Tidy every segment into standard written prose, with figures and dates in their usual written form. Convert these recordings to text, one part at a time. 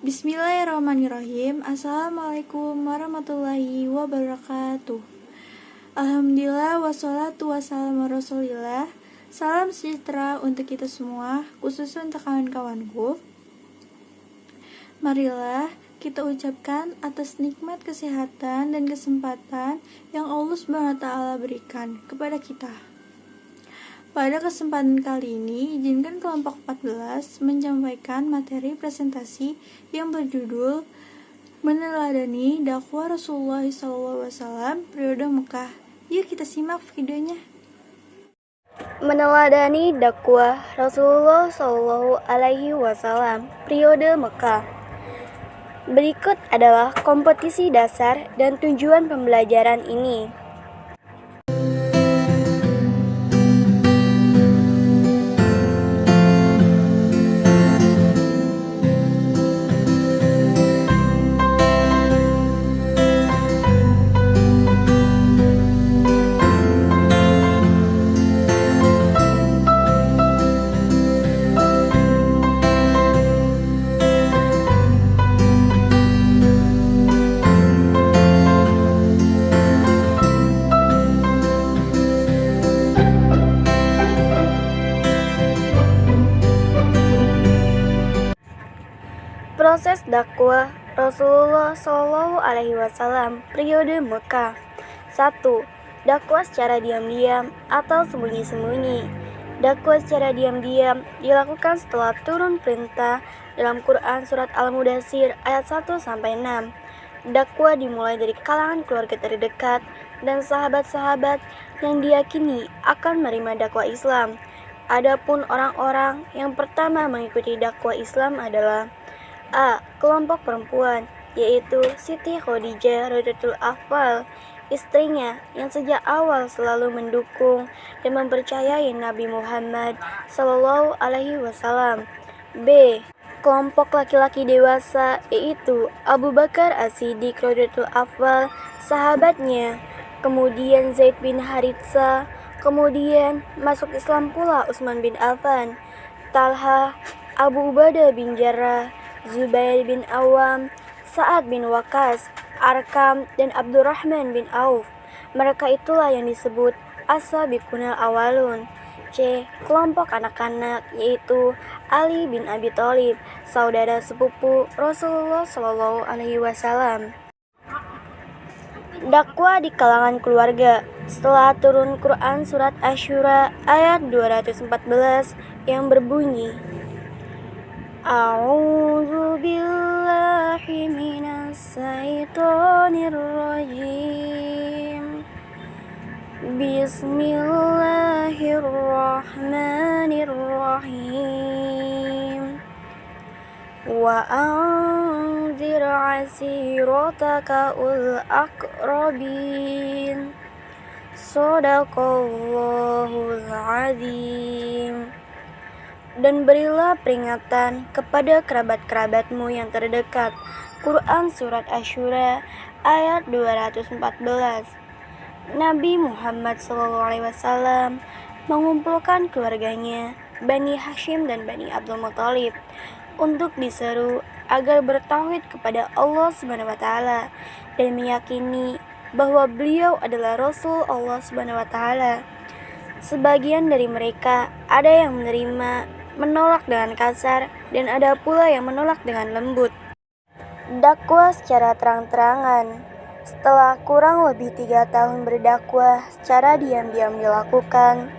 Bismillahirrahmanirrahim. Assalamualaikum warahmatullahi wabarakatuh. Alhamdulillah wassalatu wassalamu rasulillah. Salam sejahtera untuk kita semua, khususnya untuk kawan-kawanku. Marilah kita ucapkan atas nikmat kesehatan dan kesempatan yang Allah SWT berikan kepada kita. Pada kesempatan kali ini, izinkan kelompok 14 menyampaikan materi presentasi yang berjudul Meneladani dakwah Rasulullah SAW periode Mekah. Yuk kita simak videonya. Meneladani dakwah Rasulullah SAW periode Mekah. Berikut adalah kompetisi dasar dan tujuan pembelajaran ini. Proses dakwah Rasulullah SAW periode Mekah. 1. Dakwah secara diam-diam atau sembunyi-sembunyi. Dakwah secara diam-diam dilakukan setelah turun perintah dalam Quran surat Al-Mudaththir ayat 1-6. Dakwah dimulai dari kalangan keluarga terdekat dan sahabat-sahabat yang diyakini akan menerima dakwah Islam. Adapun orang-orang yang pertama mengikuti dakwah Islam adalah A. Kelompok perempuan, yaitu Siti Khadijah radhiyallahu anha, istrinya yang sejak awal selalu mendukung dan mempercayai Nabi Muhammad SAW. B. Kelompok laki-laki dewasa, yaitu Abu Bakar As-Siddiq radhiyallahu anhu, sahabatnya, kemudian Zaid bin Haritsah, kemudian masuk Islam pula Utsman bin Affan, Talha, Abu Ubadah bin Jarrah, Zubair bin Awam, Sa'ad bin Waqqas, Arkam, dan Abdurrahman bin Auf. Mereka itulah yang disebut as-sabiqunal awalun. C. Kelompok anak-anak, yaitu Ali bin Abi Thalib, saudara sepupu Rasulullah SAW. Dakwah di kalangan keluarga. Setelah turun Quran surat Asy-Syura ayat 214 yang berbunyi, A'udzu billahi minas syaitonir rajim. Bismillahirrahmanirrahim. Wa anzir 'ashirataka ul aqrabin. Shadaqallahul 'adzim. Dan berilah peringatan kepada kerabat-kerabatmu yang terdekat. Quran Surat Asy-Syura ayat 214. Nabi Muhammad SAW mengumpulkan keluarganya, Bani Hashim dan Bani Abdul Muthalib, untuk diseru agar bertauhid kepada Allah SWT dan meyakini bahwa beliau adalah Rasul Allah SWT. Sebagian dari mereka ada yang menerima, menolak dengan kasar, dan ada pula yang menolak dengan lembut. Dakwah secara terang-terangan. Setelah kurang lebih 3 tahun berdakwah secara diam-diam dilakukan,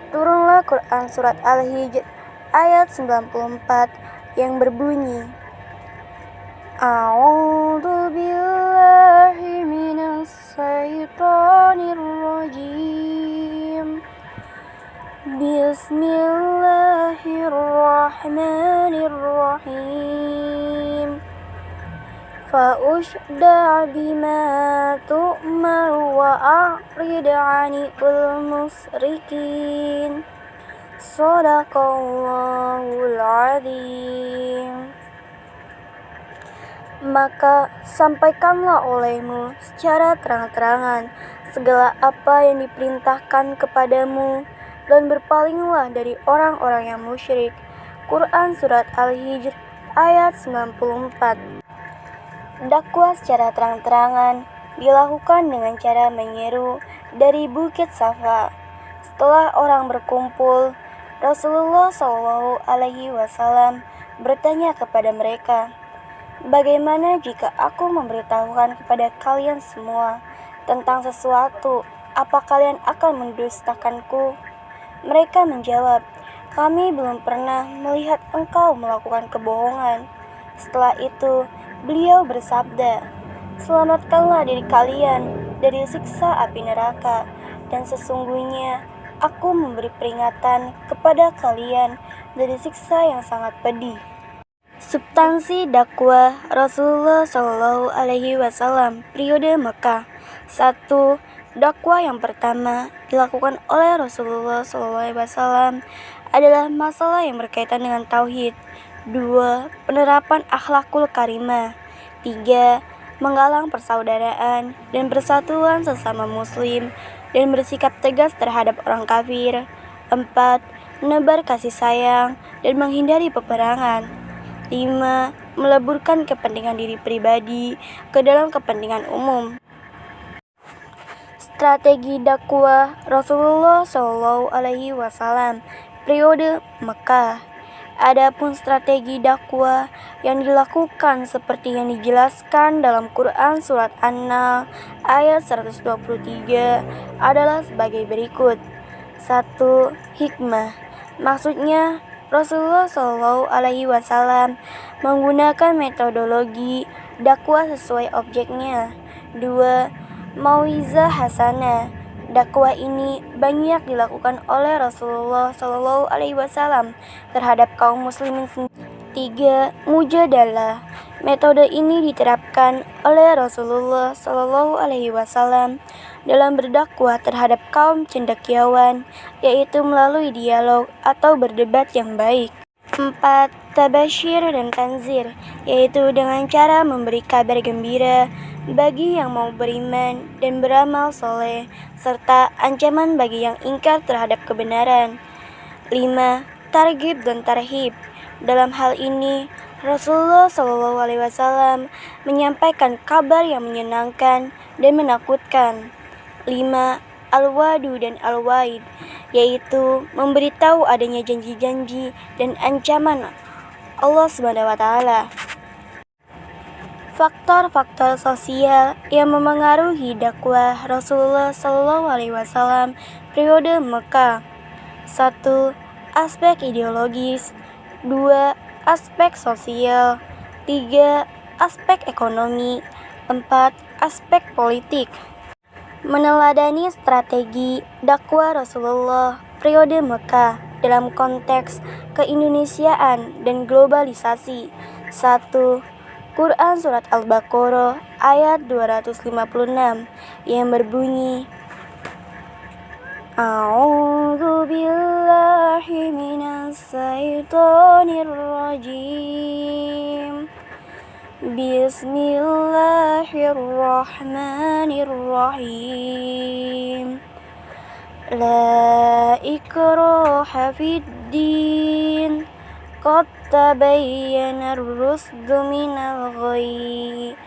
turunlah Quran surat Al-Hijr ayat 94 yang berbunyi, A'udzu billahi minas syaitonir rajim. Bismillahirrahmanirrahim. Fa'ushda' bima tu'mar wa a'rid 'anil musyrikin. Shadaqallahul 'adzim. Maka sampaikanlah olehmu secara terang-terangan segala apa yang diperintahkan kepadamu, dan berpalinglah dari orang-orang yang musyrik. Quran Surat Al-Hijr ayat 94. Dakwah secara terang-terangan dilakukan dengan cara menyeru dari Bukit Safa. Setelah orang berkumpul, Rasulullah Shallallahu Alaihi Wasallam bertanya kepada mereka, "Bagaimana jika aku memberitahukan kepada kalian semua tentang sesuatu? Apa kalian akan mendustakanku?" Mereka menjawab, "Kami belum pernah melihat engkau melakukan kebohongan." Setelah itu, beliau bersabda, "Selamatkanlah diri kalian dari siksa api neraka, dan sesungguhnya aku memberi peringatan kepada kalian dari siksa yang sangat pedih." Substansi dakwah Rasulullah Shallallahu Alaihi Wasallam periode Mekah. 1. Dakwah yang pertama dilakukan oleh Rasulullah Shallallahu Alaihi Wasallam adalah masalah yang berkaitan dengan tauhid. 2. Penerapan akhlakul karimah. 3. Menggalang persaudaraan dan persatuan sesama muslim dan bersikap tegas terhadap orang kafir. 4. Menebar kasih sayang dan menghindari peperangan. 5. Meleburkan kepentingan diri pribadi ke dalam kepentingan umum. Strategi dakwah Rasulullah Shallallahu Alaihi Wasallam periode Mekah. Adapun strategi dakwah yang dilakukan seperti yang dijelaskan dalam Quran Surat An-Nahl ayat 123 adalah sebagai berikut. 1. Hikmah. Maksudnya, Rasulullah Shallallahu Alaihi Wasallam menggunakan metodologi dakwah sesuai objeknya. 2. Mauizah hasanah. Dakwah ini banyak dilakukan oleh Rasulullah Shallallahu Alaihi Wasallam terhadap kaum muslimin sendiri. 3. Mujadalah. Metode ini diterapkan oleh Rasulullah Shallallahu Alaihi Wasallam dalam berdakwah terhadap kaum cendekiawan, yaitu melalui dialog atau berdebat yang baik. 4. Tabasyir dan tanzir, yaitu dengan cara memberi kabar gembira bagi yang mau beriman dan beramal soleh, serta ancaman bagi yang ingkar terhadap kebenaran. 5. Targhib dan tarhib. Dalam hal ini, Rasulullah Shallallahu Alaihi Wasallam menyampaikan kabar yang menyenangkan dan menakutkan. 5. Al-wadu dan al-waid, yaitu memberitahu adanya janji-janji dan ancaman Allah SWT. Faktor-faktor sosial yang memengaruhi dakwah Rasulullah Shallallahu Alaihi Wasallam periode Mekah. 1. Aspek ideologis. 2. Aspek sosial. 3. Aspek ekonomi. 4. Aspek politik. Meneladani strategi dakwah Rasulullah periode Mekah dalam konteks keindonesiaan dan globalisasi. 1. Quran Surat Al-Baqarah ayat 256 yang berbunyi, A'udzu billahi minas syaitonir rajim. Bismillahirrahmanirrahim. La ikraha fid din. Qad tabayyana ar-rusdu minal ghayy.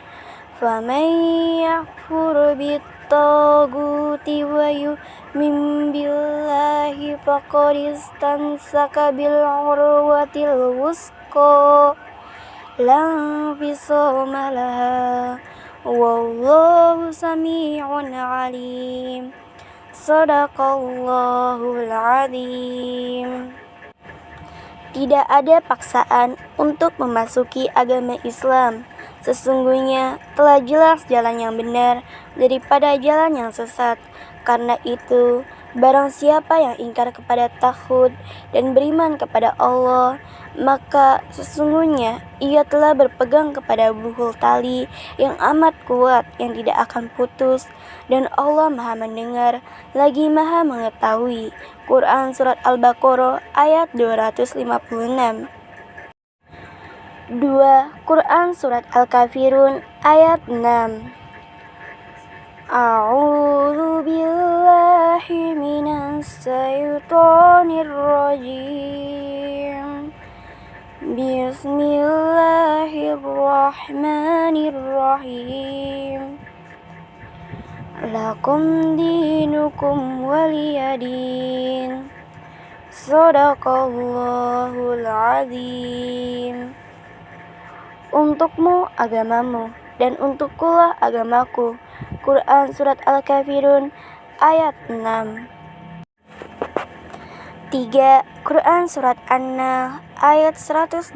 Faman yakfur bit-taghuti wa yu'min billahi faqad istamsaka bil urwatil wusqa la infisama laha. Wallahu sami'un alim. Shadaqallahul azim. Tidak ada paksaan untuk memasuki agama Islam. Sesungguhnya telah jelas jalan yang benar daripada jalan yang sesat. Karena itu, barang siapa yang ingkar kepada taghut dan beriman kepada Allah, maka sesungguhnya ia telah berpegang kepada buhul tali yang amat kuat yang tidak akan putus, dan Allah Maha Mendengar lagi Maha Mengetahui. Quran Surat Al-Baqarah ayat 256. 2. Quran Surat Al-Kafirun ayat 6. A'udzu billahi minas syaitonir rajim. Bismillahirrahmanirrahim. Lakum dinukum waliyadin. Sadaqallahul azim. Untukmu agamamu, dan untukkulah agamaku. Quran Surat Al-Kafirun ayat 6. 3. Quran Surat An-Nahl ayat 125.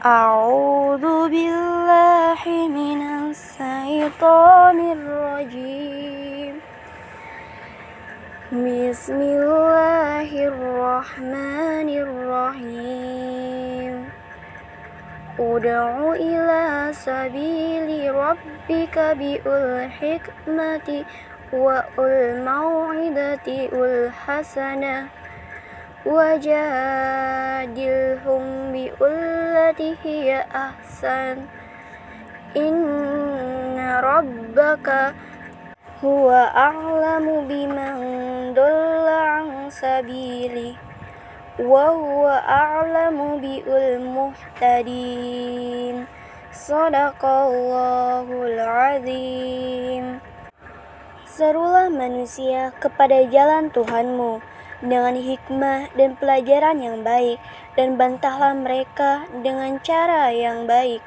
A'udzu billahi minas syaitonir rajim. Bismillahirrahmanirrahim. Ud'u ila sabili rabbika bi'ul hikmati wa ul mau'idati ul hasanah wajadilhum bi'ullati hiya ahsan inna rabbaka huwa a'lamu biman dalla an sabili wa huwa a'lamu bi'ul muhtadin. Shadaqallahul azim. Serulah manusia kepada jalan Tuhanmu dengan hikmah dan pelajaran yang baik, dan bantahlah mereka dengan cara yang baik.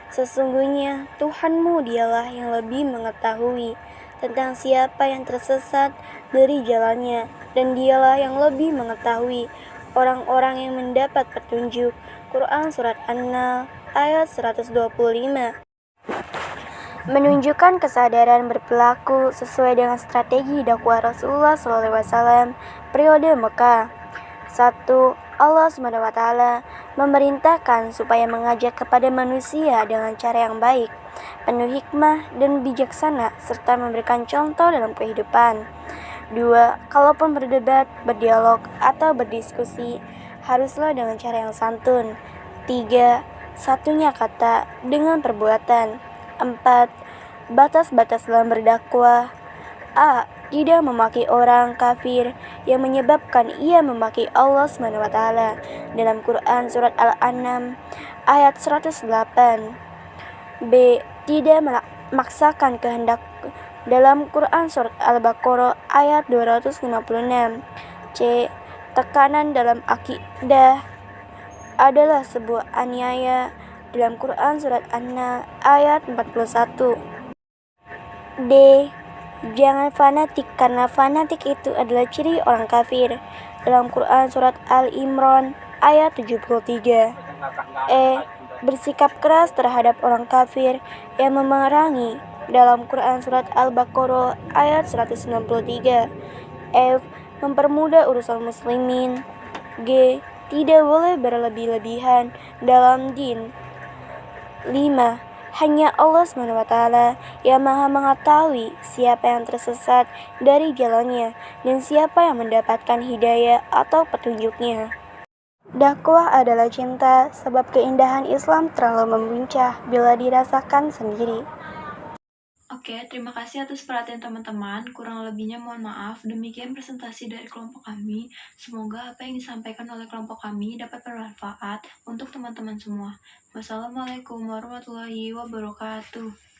Sesungguhnya Tuhanmu dialah yang lebih mengetahui tentang siapa yang tersesat dari jalannya, dan dialah yang lebih mengetahui orang-orang yang mendapat petunjuk. Quran Surat An-Nahl ayat 125. Menunjukkan kesadaran berperilaku sesuai dengan strategi dakwah Rasulullah SAW periode Mekah. 1. Allah SWT memerintahkan supaya mengajak kepada manusia dengan cara yang baik, penuh hikmah dan bijaksana, serta memberikan contoh dalam kehidupan. 2. Kalaupun berdebat, berdialog, atau berdiskusi, haruslah dengan cara yang santun. 3. Satunya kata dengan perbuatan. 4. Batas-batas dalam berdakwah. A. Tidak memaki orang kafir yang menyebabkan ia memaki Allah SWT dalam Quran Surat Al-An'am ayat 108. B. Tidak memaksakan kehendak dalam Quran Surat Al-Baqarah ayat 256. C. Tekanan dalam akidah adalah sebuah aniaya dalam Quran Surat An-Nahl ayat 41. D. Jangan fanatik, karena fanatik itu adalah ciri orang kafir dalam Quran Surat Al-Imran ayat 73. E. Bersikap keras terhadap orang kafir yang memerangi dalam Quran Surat Al-Baqarah ayat 193. F. Mempermudah urusan muslimin. G. Tidak boleh berlebih-lebihan dalam din. 5. Hanya Allah SWT yang maha mengetahui siapa yang tersesat dari jalannya dan siapa yang mendapatkan hidayah atau petunjuknya. Dakwah adalah cinta, sebab keindahan Islam terlalu membuncah bila dirasakan sendiri. Oke, terima kasih atas perhatian teman-teman. Kurang lebihnya mohon maaf. Demikian presentasi dari kelompok kami. Semoga apa yang disampaikan oleh kelompok kami dapat bermanfaat untuk teman-teman semua. Wassalamualaikum warahmatullahi wabarakatuh.